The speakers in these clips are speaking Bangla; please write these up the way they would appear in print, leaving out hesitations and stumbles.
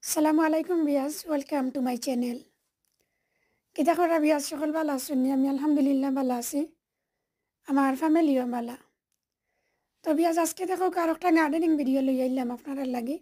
আসসালামু আলাইকুম বিয়াজ, ওয়েলকাম টু মাই চ্যানেল। কিতা করা বিয়াজ, সকল ভালো আছেন? আমি আলহামদুলিল্লাহ ভালো আছি, আমার ফ্যামিলিও ভালো। তো বিয়াজ আজকে দেখো কারো একটা গার্ডেনিং ভিডিও লই আইলাম আপনারা লাগি।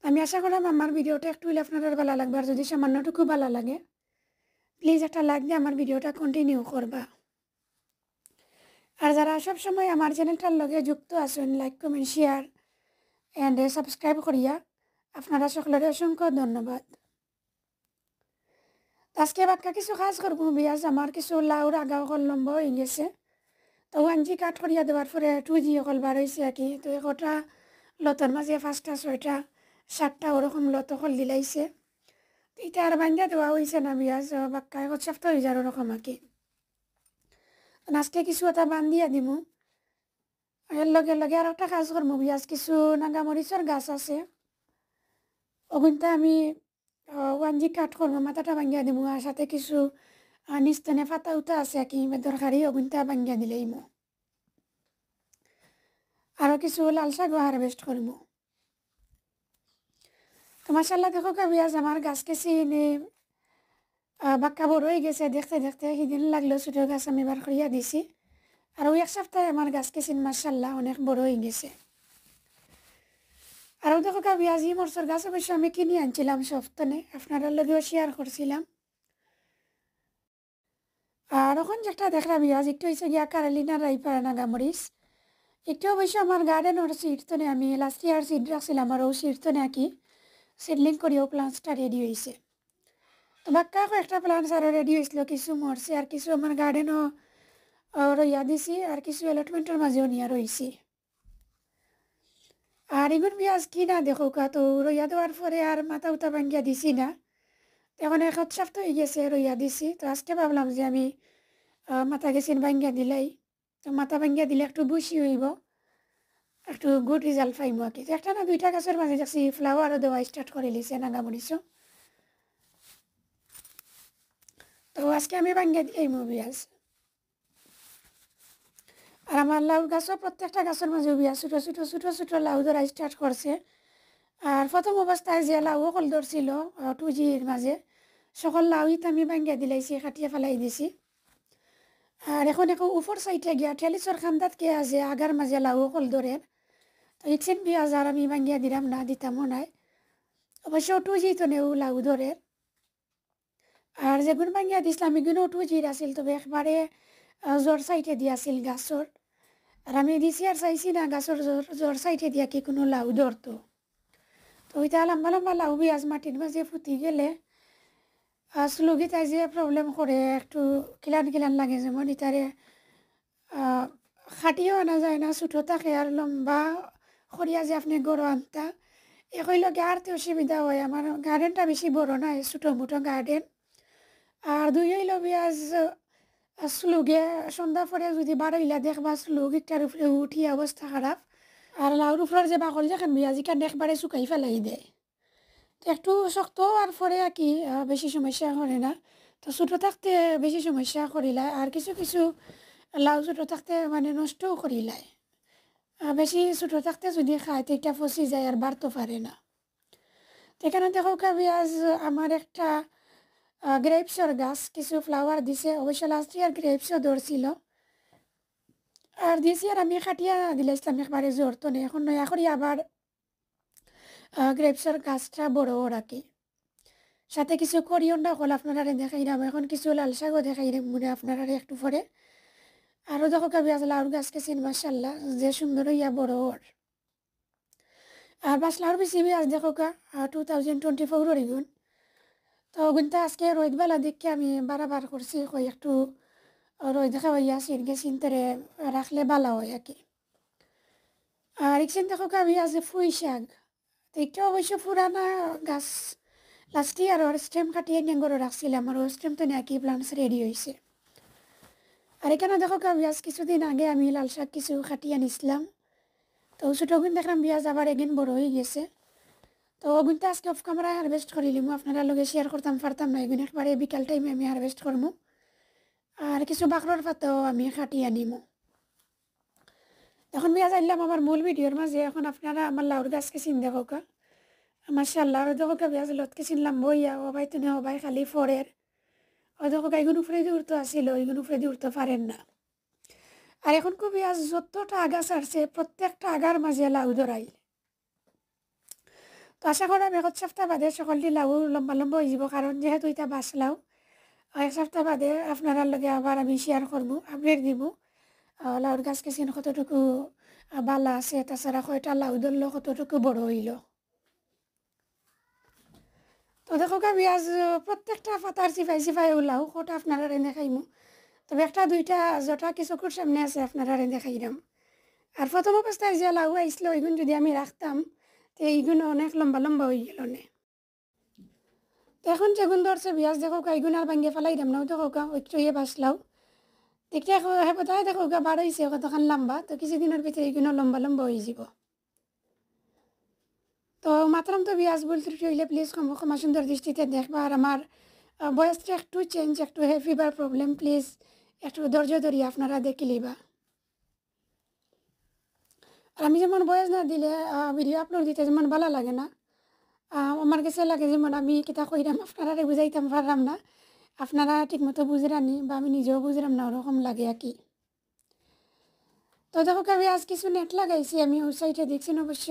আমি আশা করলাম আমার ভিডিওটা একটু হইলে আপনারা ভালো লাগবে, আর যদি সামান্যটুকু ভালো লাগে প্লিজ একটা লাইক দিয়ে আমার ভিডিওটা কন্টিনিউ করবা। আর যারা সব সময় আমার চ্যানেলটার লগে যুক্ত আছেন, like comment share and subscribe করিয়া আপনারা সকলের অসংখ্য ধন্যবাদ। আজকে বাক্কা কিছু কাজ করবো বিয়াজ, আমার কিছু লাউর আগাও কলম্ব হয়ে গেছে। তো ওয়ানজি কাট করিয়া দেওয়ার পরে টু জি অকল বার হয়েছে আর কি। তো একটা লতর মাঝে 5টা 6টা 7টা ওরকম লত কল দিলাইছে। এটা আর বান্ধা দেওয়া হয়েছে না বিয়াজ, বাক্কা এক সপ্তাহ হয়ে যার ওরকম আর কি। আজকে কিছু এটা বান্ধিয়া দিমু। এর লগে লগে আর একটা কাজ করবো বিয়াজ, কিছু নাগামরিচর গাছ আছে, ওগুনটা আমি ওয়ানজি কাট করবো, মাথাটা ভাঙ্গিয়া দিমু। আর সাথে কিছু নিস্তানে ফাতা উতা আছে আর কি দরকারি, ওগুনটা ভাঙ্গিয়া দিলেই মো। আরও কিছু লাল শাকও হারভেস্ট করবো। তো মাসাল্লাহ দেখো বিয়াজ আমার গাছ কেছি এনে বাক্কা বড় হয়ে গেছে। দেখতে দেখতে সেদিন লাগলো ছোটো গাছ আমি বার করিয়া দিছি। আর ওই এক সপ্তাহে আমার গাছ কেছি মাসাল্লাহ অনেক বড় হয়ে গেছে। আরও দেখো বিয়াজ ই মরসর গাছ অবশ্য আমি কিনে আনছিলাম সপ্তাহে, আপনারা লগেও শেয়ার করছিলাম। আর এখন যেটা দেখলাম বিয়াজ একটু হয়েছে গিয়া কারালিনা রাইপারা নাগামরিচ, একটু অবশ্য আমার গার্ডেনের সিট তো আমি লাস্ট ইয়ার সিট রাখছিলাম, আর ও সিট তো নাকি সিডলিং করিও প্লান্টসটা রেডি হয়েছে। তো বাক্কা একটা প্লান্টস আরও রেডি হয়েছিল, কিছু মরছে আর কিছু আমার গার্ডেনও রইয়া দিছি, আর কিছু অ্যালটমেন্টের মাঝেও নিয়ে রয়েছি। আর এগুন বিয়াজ কি না দেখো তো রইয়া দেওয়ার পরে আর মাথা উতা ভাঙ্গিয়া দিছি না। এখন এক সপ্তাহ হয়ে গেছে রইয়া দিছি। তো আজকে ভাবলাম যে আমি মাথা গেছিন ভাঙ্গিয়া দিলাই, তো মাথা ভাঙ্গিয়া দিলে একটু বুঝি হইব, একটু গুড রেজাল্ট পাইব আর কি। তো একটা না দুইটা গাছের মাঝে দেখছি ফ্লাওয়ারও দেওয়া স্টার্ট করে লিছে নাগামরিচও। তো আজকে আমি ভাঙ্গিয়া দিই বিয়াজ। আর আমার লাউ গাছও প্রত্যেকটা গাছের মাঝে বিয়া ছোটো ছোটো ছোটো ছোটো লাউ ধরা স্টার্ট করছে। আর প্রথম অবস্থায় যে লাউ কল ধরছিল 2Gর মাঝে, সকল লাউই তো আমি ভাঙ্গিয়া দিলাইছি, কাটিয়ে ফেলাই দিছি। আর এখন এখন উপর সাইডে গিয়া ঠেলিচর খান্দাত কে আছে আগার মাঝে লাউ কল ধরে। তো ইটসেন বিয়াজ আর আমি ভাঙ্গিয়া দিলাম না, দিতামও নাই। অবশ্য 2G তো নেও লাউ ধরে। আর যেগুন ভাঙ্গিয়া দিছিলাম এগুলো 2Gর আসিল, তবে একবারে জোর সাইডে দিয়াছিল গাছর। আর আমি দিছি আর চাইছি না গাছের জোর সাইডে দিয়া কি কোনো লাউ ধরতো। তো ওইটা লম্বা লম্বা লাউ বিয়াজ মাটির মাঝে ফুটি গেলে স্লোগিতায় যে প্রবলেম করে, একটু কিলান কিলান লাগে, যেমন ইতারে খাটিও আনা যায় না, ছোটো থাকে আর লম্বা খরিয়া যে আপনি গরু আনতা এখন লগে আরতে অসুবিধা হয়। আমার গার্ডেনটা বেশি বড় নয়, ছোটো মোটো গার্ডেন। আর দুই হইল বিয়াজ স্লুগে সন্ধ্যা পরে যদি বাড়াইলা দেখবা স্লুগ একটার উপরে উঠি অবস্থা খারাপ। আর লাউর উপরের যে বাকল যেখান বিয়াজিকান একবারে শুকাই ফেলাই দেয়। তো একটু শক্ত আর পরে আর কি বেশি সমস্যা করে না। তো ছোটো থাকতে বেশি সমস্যা করিলায়, আর কিছু কিছু লাউ ছোটো থাকতে মানে নষ্টও করিলায়। বেশি ছোটো থাকতে যদি খায় তো এটা ফসি যায় আর বাড়তে পারে না। তো এখানে দেখো বিয়াজ আমার একটা গ্রেপসর গাছ কিছু ফ্লাওয়ার দিছে, অবশ্য লাস্ট ইয়ার গ্রেপসও ধরছিল। আর দিছি আর আমি খাটিয়া দিলাইছিলাম একবারে জোর তো নেই, এখন নয়া করি আবার গ্রেপসের গাছটা বড় রাখি। সাথে কিছু করিয়ন্ডা হল আপনারা দেখাই দাম, এখন কিছু লাল শাকও দেখাই দেব মনে আপনারা একটু পরে। আরও দেখো বিয়াজ লাউর গাছ কেছেন মাসাল্লাহ যে সুন্দর ইয়া বড় ওর। আর বাস লাউর বেশি বিয়াজ দেখো 2024 এগুন। তো ওগুনটা আজকে রোদ বেলা দেখে আমি বারবার করছি কই একটু রোদ দেখা হইয়া সিট গেছিন তারে রাখলে ভালো হয় আর কি। আর এখানে দেখো বিয়াজ ফুই শাক, তো এটা অবশ্য পুরানা গাছ, লাস্ট ইয়ার ওর স্টেম কাটিয়ে নিয়ে গড়ে রাখছিলাম, আর ওর স্টেম তো নাকি প্লান্টস রেডি হয়েছে। আর এখানে দেখো বিয়াজ কিছুদিন আগে আমি লাল শাক কিছু কাটিয়ে নিছিলাম। তো ছোটো গুণ দেখলাম বিয়াজ আবার এগেন বড় হয়ে গেছে। তো ওগুনটা আজকে অফ ক্যামেরায় হারভেস্ট করিলিম, আপনারা লগে শেয়ার করতাম পারতাম না, এগুন একবারে বিকাল টাইমে আমি হারভেস্ট করবো। আর কিছু বাকরোর পাতাও আমি কাটিয়ে আনিমো। এখন বিয়াজ আনলাম আমার মূল ভিডিওর মাঝে। এখন আপনারা আমার লাউর গাছকে চিন দেখো মাশাআল্লাহ আর দেখো কবি আজ লটকে চিনলাম বইয়া ও ভাই তুমি ও ভাই খালি ফরের ও দেখো গাইগুন উপরে দিয়ে উঠতে আসিল ওইগুন উপরে দিয়ে উঠতে পারেন না। আর এখন কবি আজ যতটা আগা ছাড়ছে প্রত্যেকটা আগার মাঝে লাউ ধরাই। তো আশা করা এক সপ্তাহ বাদে সকলটি লাউ লম্বা লম্বা হয়ে যাব, কারণ যেহেতু এটা বাঁচলাও এক সপ্তাহ বাদে আপনার লগে আবার আমি শেয়ার করবো, আপডেট দিব লাউর গাছ কেছেন কতটুকু বালা আছে, তাছাড়া কয়টা লাউ ধরলো কতটুকু বড় হইল। তো দেখো আমি আজ প্রত্যেকটা পাতার চিফাই চিফাই ওলাও কটা আপনারা দেখাইমু, তবে একটা দুইটা যটা কি চকুর সামনে আছে আপনারা দেখাইলাম। আর প্রথম অবস্থায় যে লাউ আইসলো ওইগুন যদি আমি রাখতাম তো এইগুলো অনেক লম্বা লম্বা হয়ে গেল নে। তো এখন যেগুন ধরছে বিয়াজ দেখো এইগুন আর ভাঙ্গে ফেলাই দাম না, দেখো একটু ইয়ে বাসলাও দেখতে হেপতায় দেখো বার হয়েছে কতখান লম্বা, তো কিছুদিনের ভিতরে এইগুলো লম্বা লম্বা হয়ে যাব। তো মাত্রাম তো বিয়াজ ভুল ত্রুটি হইলে প্লিজ ক্ষমা সুন্দর দৃষ্টিতে দেখবা। আর আমার বয়সটা একটু চেঞ্জ, একটু হে ফিভার প্রবলেম, প্লিজ একটু ধৈর্য ধরিয়ে আপনারা দেখে লিবা। আর আমি যেমন বয়স না দিলে ভিডিও আপলোড দিতে যেমন ভালো লাগে না, আমার কাছে লাগে যেমন আমি কিতা কইরাম আপনারা বুঝাইতাম পারলাম না, আপনারা ঠিকমতো বুঝরানি বা আমি নিজেও বুঝলাম না, ওরকম লাগে আর কি। তো দেখো আমি আজ কিছু নেট লাগাইছি, আমি ওই সাইডে দেখছি অবশ্য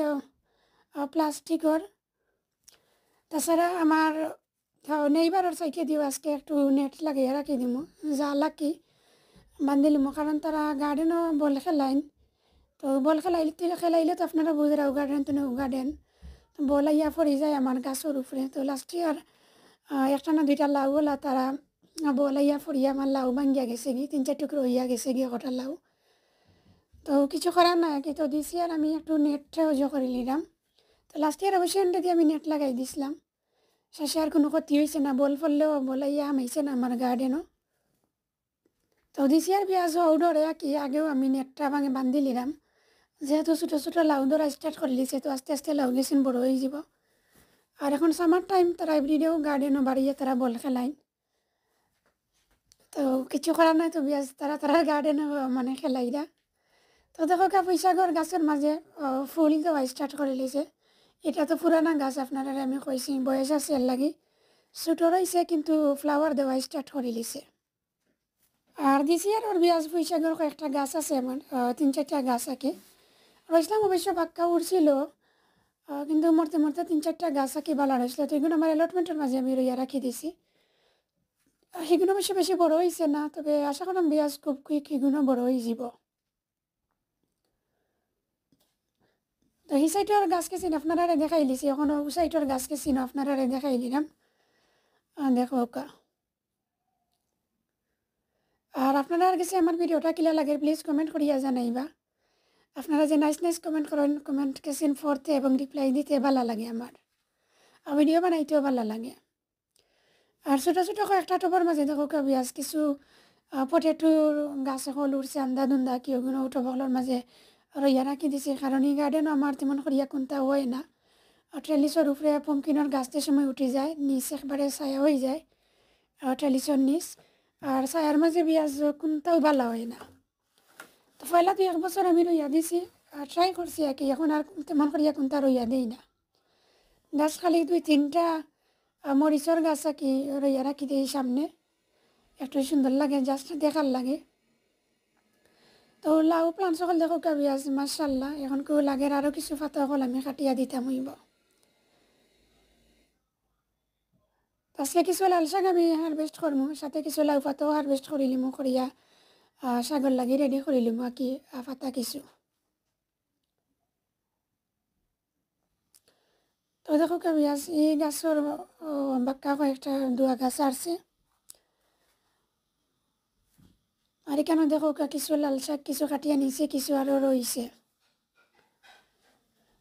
প্লাস্টিকর। তাছাড়া আমার নেইবারের সাইডে দিও আজকে একটু নেট লাগিয়ে রাখি দিব, যা লাকি বান্ধি লিমো, কারণ তারা গার্ডেনও বল খেলাইন। তো বল খেলাইলে তো আপনারা বুঝরাও গার্ডেন তো গার্ডেন বল ইয়া পড়ে যায় আমার গাছের উপরে। তো লাস্ট ইয়ার একটা না দুইটা লাউ হলা তারা বল ইয়া পড়িয়া আমার লাউ ভাঙ্গিয়া গেছে গি, 3-4 টুকরো হইয়া গেছে গিয়ে কটা লাউ। তো কিছু করার না কি, তো দিছি আর আমি একটু নেট সহ্য করে নিলাম। তো লাস্ট ইয়ার অবশ্যই এনটা দিয়ে আমি নেট লাগাই দিছিলাম, শেষে আর কোনো ক্ষতি হয়েছে না, বল ফললেও বল ইয়া হামাইছে না আমার গার্ডেনও। তো দিছি আর পেঁয়াজ আউডরে কি আগেও আমি নেটটা ভাঙে বান্ধি নিলাম, যেহেতু ছোটো ছোটো লাউ ধরা স্টার্ট করে দিছে, তো আস্তে আস্তে লাউ গেছেন বড় হয়ে যাব। আর এখন সামার টাইম তারা এভরিডেও গার্ডেনও বাড়িয়ে তারা বল খেলাইন, তো কিছু করার নাই, তো পেঁয়াজ তারা তারা গার্ডেনও মানে খেলাইরা। তো দেখো পুঁইশাকর গাছের মাঝে ফুল দেওয়া স্টার্ট করে লিছে। এটা তো পুরানা গাছ, আপনারা আমি কইছি বয়স আছে এর লাগি ছোটো রয়েছে, কিন্তু ফ্লাওয়ার দেওয়া স্টার্ট করে লিছে। আর দিছি আর ওর পেঁয়াজ পুঁইশাকর কয়েকটা গাছ আছে আমার, 3-4টা গাছ আঁকে রয়েছিলাম, অবশ্য বাক্কা উঠছিল, কিন্তু মরতে মরতে 3-4টা গাছ আঁকি ভালো রয়েছিল। তো এগুলো আমার অ্যালটমেন্টের মাঝে আমি রইয়া রাখি দিছি। সেগুলো অবশ্য বেশি বড় হয়েছে না, তবে আশা করলাম পেঁয়াজ খুব কুইক এগুলো বড় হয়ে যাব। তো সেই সাইডের গাছকে চিনি আপনারা দেখাই দিছি, এখন ও সাইডের গাছকে চিনো আপনারা দেখাই দিলাম, দেখো কা। আর আপনারা কাছে আমার ভিডিওটা কিলা লাগে প্লিজ কমেন্ট করিয়া জানাইবা। আপনারা যে নাইস নাইস কমেন্ট করেন, কমেন্ট কেসিন পড়তে এবং রিপ্লাই দিতে ভালো লাগে আমার, আর ভিডিও বানাইতেও ভালো লাগে। আর ছোটো ছোটো কয়েকটা টবের মাঝে দেখো কবি আজ কিছু পটেটোর গাছ হল উঠছে, আন্দা দুন্দা কি ওগুলো টবগুলোর মাঝে রইয়া রাখি দিছে, কারণ এই গার্ডেনও আমার তেমন করিয়া কোনটা হয় না। ট্রেলিসর উপরে পমকিনের গাছতে সময় উঠে যায়, নিচ একবারে ছায়া হয়ে যায় ট্রেলিসর নিচ, আর ছায়ার মাঝে পেঁয়াজ কোনটাও ভালো হয় না। তো পয়লা 2-1 বছর আমি রইয়া দিছি, ট্রাই করছি আর কি, এখন আর তেমন করিয়া কোনটা রইয়া দেই না। গাছ খালি 2-3টা মরিচর গাছ আর কি রইয়া রাখি দিই সামনে, একটু সুন্দর লাগে জাস্ট দেখার লাগে। তো লাউ প্লান্ট সকল দেখো কাবি আছে মাশাল্লাহ, এখন কেউ লাগে আরও কিছু পাতা সকল আমি কাটিয়া দিতাম হইব। আজকে কিছু লাল শাক আমি হারভেস্ট করবো, সাথে কিছু লাউ পাতাও হারভেস্ট করিলিমো করিয়া শাগর লাগি রেডি করিলিমো আর কি পাতা কিছু। তো দেখো কাবি আজ এই গাছের বাক্কা কয়েকটা দুয়া গাছ আসছে। আর এখানে দেখো কিছু লাল শাক কিছু কাটিয়ে নিছে, কিছু আরও রয়েছে।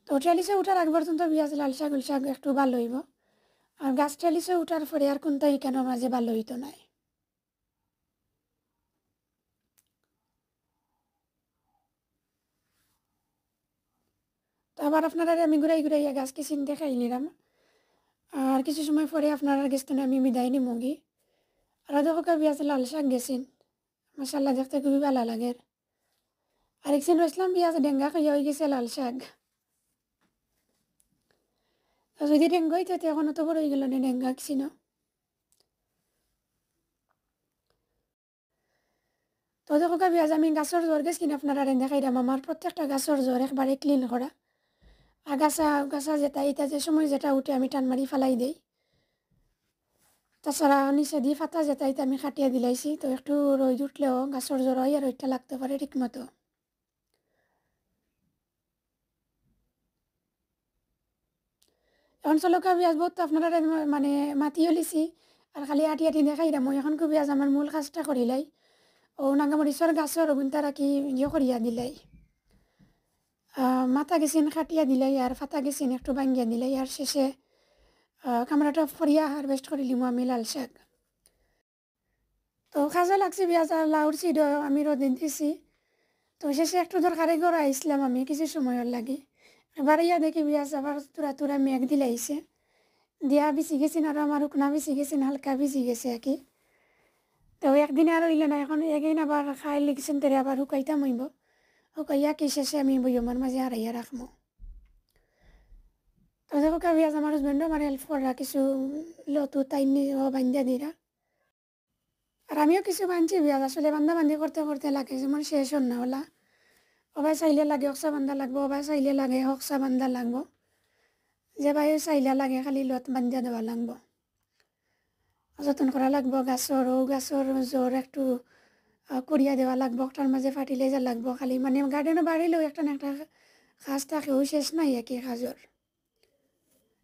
তো ট্রেলিসে উঠার আগ পর্যন্ত পেঁয়াজ লাল শাক উল শাক একটু ভালো হইব, আর গাছ ট্রেলিসে উঠার পরে আর কোনটা কেন মাঝে ভালো হইতো নাই। তো আবার আপনারা আমি ঘুরাই ঘুরাইয়া গাছ কিছিন দেখাই নিলাম, আর কিছু সময় পরে আপনারা গেছেন আমি বিদায় নিমগি। আর দেখো পেঁয়াজ লাল শাক গেছেন মাসাল্লাহ, দেখতে খুবই ভালো লাগে। আর একদিন রইসলাম পেঁয়াজ ডেঙ্গা খাইয়া হয়ে গেছে লাল শাক। তো যদি ডেঙ্গু হইতো তো এখনো তো বড় হয়ে গেল না ডেঙ্গা কিছু না। তো দেখো কাবি আজ আমি গাছের জ্বর গেছি না আপনারা দেখাইলাম আমার প্রত্যেকটা গাছের জ্বর একবারে ক্লিন করা। আগাছা গাছা যেটা এটা যে সময় যেটা উঠে আমি টান মারি ফেলাই দিই। তাছাড়া নিচে দিয়ে ফাতা যেটা এটা আমি খাটিয়ে দিলাইছি, তো একটু রোদ উঠলেও গাছের জ্বর হয় আর রোদটা লাগতে পারে ঠিক মতো। এখন চলো কাবি আজ বহুত আপনারা মানে মাতিও লিছি আর খালি আটি আটি দেখাই দাম এখন কবি আজ আমার মূল কাজটা করিলাই ও নাগামরিচর গাছের অগুন তারা কি ইয়ে করিয়া দিলাই, মাথা গেছিন খাটিয়া দিলাই আর ফাতা গেছিন একটু ভাঙ্গিয়া দিলাই আর শেষে কামড়াটা ফরিয়া হারভেস্ট করিলিম আমি লাল শাক। তো কাজে লাগছে পেঁয়াজ আর লাউর চিড আমি রোদে দিছি। তো শেষে একটু দরকারি করে আইসলাম আমি কিছু সময়ের লাগি। এবার ইয়া দেখি পেঁয়াজ আবার তুরা তুরা মেঘ দিলাইছে দিয়া বিছি গেছিন আর আমার উকনা বিছি গেছিন হালকা ভিজি গেছে আর কি। তো একদিন আর হইল না এখন এগেইন আবার খাই লিখছেন তেরে আবার শুকাইতাম হইব, শুকাইয়া কি শেষে আমি বইয়মার মাঝে হারাইয়া রাখবো। তো দেখো পেঁয়াজ আমার হাজবেন্ডও আমার হেল্প করা কিছু লতু তাই বান্ধিয়া দিরা আর আমিও কিছু বানছি পেঁয়াজ আসলে বান্ধা বান্ধি করতে করতে লাগে যেমন শেষ হন না ওলা অবাই চাইলে লাগে হকসা বান্ধা লাগবো, অবাই চাইলে লাগে হকসা বান্ধা লাগবো, যে বায়ু চাইলে লাগে খালি লত বান্ধিয়া দেওয়া লাগবো, যতন করা লাগবো। গাছর জ্বর একটু করিয়া দেওয়া লাগবো, একটার মাঝে ফার্টিলাইজার লাগবো খালি মানে গার্ডেনও বাড়িলেও একটা না একটা কাজ থাকেও শেষ নাই আর কি কাজর।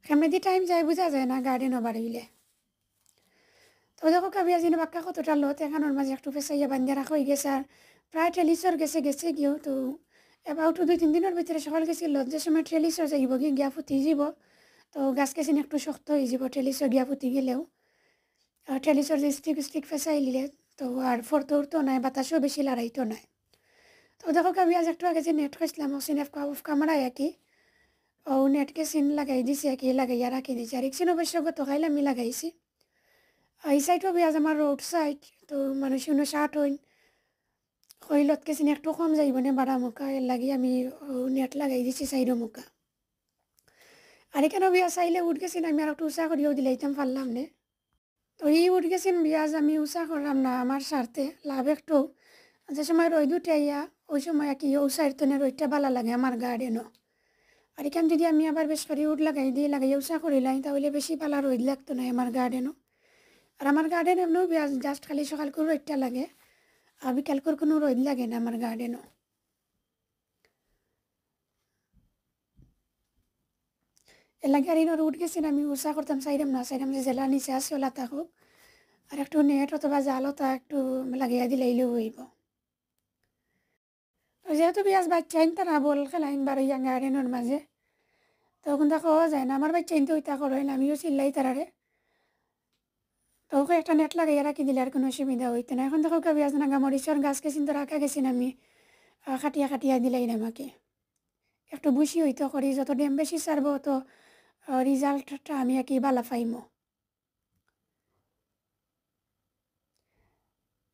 কেমনি টাইম যায় বোঝা যায় না গার্ডেনও বাড়িলে। তো দেখো কাবিয়া যিনি বাক্কা কতটা লত এখানোর মাঝে একটু ফেসাইয়া বান্ধিয়া রাখা হয়ে গেছে আর প্রায় ট্রেলিসর গেছে গিয়েও তো এবার 2-3 দিনের ভিতরে সকাল গেছি লত যে সময় ট্রেলিসর যাইব গিয়া ফুটি যাব তো গাছ গেছিন একটু শক্ত হয়ে যাব ট্রেলিসর গিয়া ফুটি গেলেও। ট্রেলিসর যে স্টিক ফেসাই নিলে তো আর ফোরতো উঠতো নাই বাতাসও বেশি লড়াইতো নাই। তো দেখো কাবিয়া একটু আগে যে নেট খাইছিলাম সিন অফ কামড়াই আর কি ও নেটকে সিন লাগাই দিছি আর কি লাগাইয়া রাখি দিছি আর একদিন অবশ্য গতকাল আমি লাগাইছি। এই সাইডও পেঁয়াজ আমার রোড সাইড তো মানুষ শার্ট হইন হইলতকে চিনি একটু কম যাইব নে বাড়া মুখা এর লাগি আমি নেট লাগাই দিছি সাইডও মুখা। আর এখানে পেঁয়াজ চাইলে উঠ গেছিন আমি আর একটু উষা করিও দিলাইতাম পারলাম নে। তো এই উঠ গেছিন পেঁয়াজ আমি উষা করলাম না আমার স্বার্থে লাভ একটু যে সময় রোদ উঠে আইয়া ওই সময় আর কি উষার তনে রোদটা ভালো লাগে আমার গার্ডেনও। আর এখানে যদি আমি আবার বেশ করে উঠ লাগাই দিয়ে লাগাইয়া উষা করিলাই তাহলে বেশি পালা রোদ লাগতো না আমার গার্ডেনও। আর আমার গার্ডেন এমনিও পেঁয়াজ জাস্ট খালি সকাল করে রোদটা লাগে আর বিকাল করে কোনো রোদ লাগে না আমার গার্ডেনও। এর লাগে আর ইনোর উঠ গেছিন আমি উষা করতাম চাইরাম যে জেলা নিচে আসে ওলা থাকুক আর একটু নেট অথবা জাল তা একটু লাগাইয়া দিলাইলেও হইব। তো যেহেতু পেঁয়াজ বাচ্চা আইন তারা বল খেলাইন বারইয়া গার্ডেনের মাঝে তখন তা খাওয়া যায় না আমার বাচ্চা আইনতে ওইটা করেন আমিও চিল্লাই তারারে তো ওকে একটা নেট লাগাইয়া রাখি দিলে আর কোনো অসুবিধা হইতো না। এখন দেখো পেঁয়াজ নাগা মরিচর গাছ গেছিন তো রাখা গেছিন আমি খাটিয়া খাটিয়া দিলাই আমাকে একটু বুঝি হইতো করি যত ডেম বেশি সারবো তো রিজাল্টটা আমি আর কি বালা পাইমো।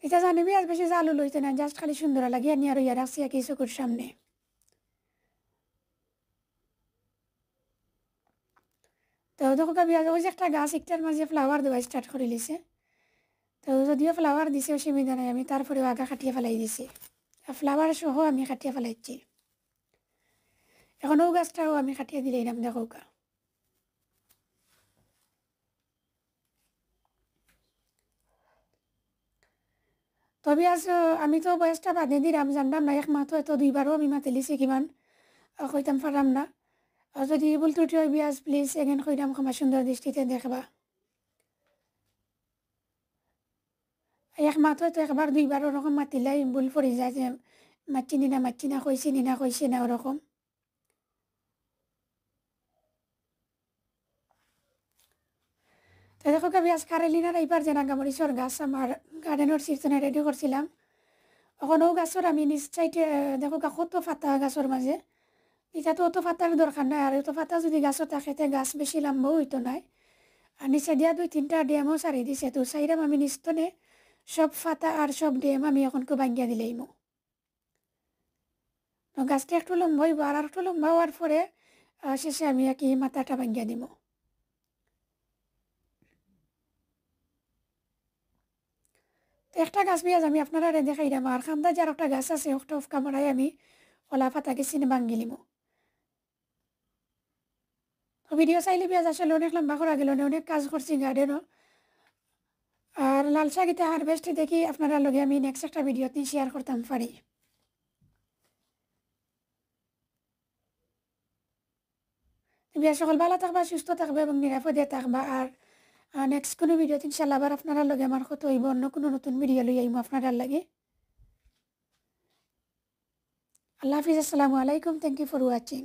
এটা জানিবি আর বেশি জালু লইতে না জাস্ট খালি সুন্দর লাগিয়ে নিয়ে আর ইয়া রাখছি আর কি চকুর সামনে। তো দেখো পেঁয়াজ ওই যে একটা গাছ একটার মাঝে ফ্লাওয়ার দেওয়া স্টার্ট করে লিছে তো যদিও ফ্লাওয়ার দিছে অসুবিধা নাই আমি তারপরেও আগা কাটিয়ে ফেলাই দিছি ফ্লাওয়ার সহ আমি কাটিয়ে ফেলাইছি। এখন ও গাছটাও আমি কাটিয়ে দিলাই নাম দেখো কা। তবে আজ আমি তো বয়সটা বাদে দিলাম জানলাম না 1 মাহ তো এত 2বারও আমি মাতি লিছি কিমান কইতাম পারাম না যদি ভুল ত্রুটি হয় বিয়াজ প্লিজ এগেন কইতাম ক্ষমা সুন্দর দৃষ্টিতে দেখবা। 1 মাহ তো একবার 2বার ওরকম মাতিলাই ভুল পড়ে যায় যে মাতছি না কইছি না ওরকম। তো দেখো পেঁয়াজ কারেলিনার এইবার যে নাগামরিচর গাছ আমার গার্ডেনের সিজনে রেডি করছিলাম এখন ও গাছর আমি নিজ সাইডে দেখো কত ফাতা গাছর মাঝে এটা তো অত ফাতার দরকার নাই আর এত ফাতা যদি গাছও থাকে তে গাছ বেশি লম্বাও হইতো নাই আর নিচে দিয়া 2-3টা ডেমও সারি দিছে তো সাইরাম আমি নিস্তনে সব ফাতা আর সব ডেম আমি এখন ভাঙ্গিয়া দিলাইমো। তো গাছটা একটু লম্বা হইব আর একটু লম্বা হওয়ার পরে শেষে আমি আর কি মাথাটা ভাঙ্গিয়া দিব। তো একটা গাছ পেঁয়াজ আমি আপনারা দেখাইলাম আর খান্দা যার একটা গাছ আছে একটা উফকা মারাই আমি কলা পাতাকে চিনে ভাঙ্গিলিমো। তো ভিডিও চাইলে পেঁয়াজ আসলে অনেক লম্বা করা গেল অনেক কাজ করছি গার্ডেনও। আর লাল শাক এটা হারভেস্ট দেখি আপনারা লগে আমি নেক্সট একটা ভিডিওতে শেয়ার করতাম পারি। বিয়া সকল ভালো থাকবা, সুস্থ থাকবে এবং নিরাপদে থাকবা। আর নেক্সট কোনো ভিডিওতে ইনশাল্লাহ আবার আপনারা লগে আমার কত হইব অন্য কোনো নতুন ভিডিও লই আইম আপনারা লাগে। আল্লাহ হাফিজ, আসসালামু আলাইকুম, থ্যাংক ইউ ফর ওয়াচিং।